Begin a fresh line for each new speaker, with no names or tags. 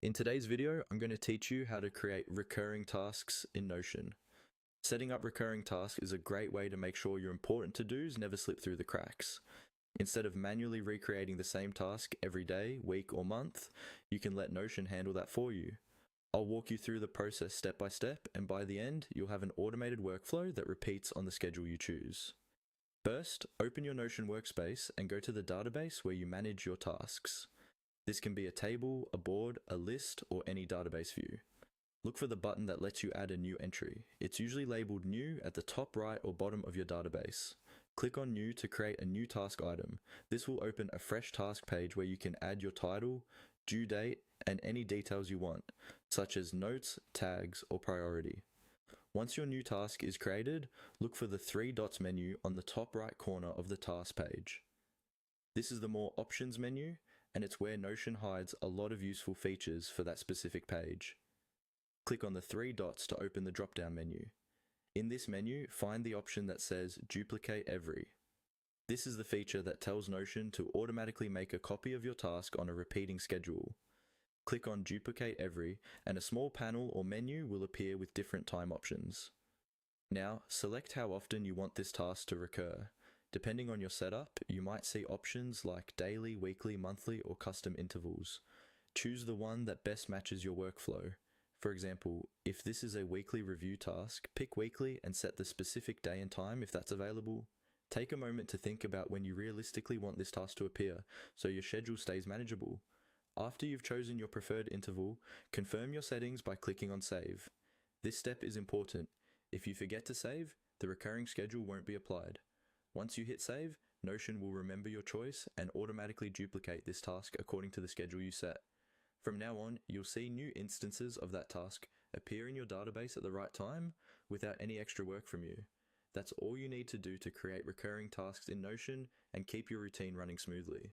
In today's video, I'm going to teach you how to create recurring tasks in Notion. Setting up recurring tasks is a great way to make sure your important to-dos never slip through the cracks. Instead of manually recreating the same task every day, week, or month, you can let Notion handle that for you. I'll walk you through the process step by step, and by the end, you'll have an automated workflow that repeats on the schedule you choose. First, open your Notion workspace and go to the database where you manage your tasks. This can be a table, a board, a list, or any database view. Look for the button that lets you add a new entry. It's usually labeled New at the top right or bottom of your database. Click on New to create a new task item. This will open a fresh task page where you can add your title, due date, and any details you want, such as notes, tags, or priority. Once your new task is created, look for the three dots menu on the top right corner of the task page. This is the More Options menu, and it's where Notion hides a lot of useful features for that specific page. Click on the three dots to open the drop-down menu. In this menu, find the option that says Duplicate Every. This is the feature that tells Notion to automatically make a copy of your task on a repeating schedule. Click on Duplicate Every, and a small panel or menu will appear with different time options. Now, select how often you want this task to recur. Depending on your setup, you might see options like daily, weekly, monthly, or custom intervals. Choose the one that best matches your workflow. For example, if this is a weekly review task, pick weekly and set the specific day and time if that's available. Take a moment to think about when you realistically want this task to appear, so your schedule stays manageable. After you've chosen your preferred interval, confirm your settings by clicking on Save. This step is important. If you forget to save, the recurring schedule won't be applied. Once you hit save, Notion will remember your choice and automatically duplicate this task according to the schedule you set. From now on, you'll see new instances of that task appear in your database at the right time without any extra work from you. That's all you need to do to create recurring tasks in Notion and keep your routine running smoothly.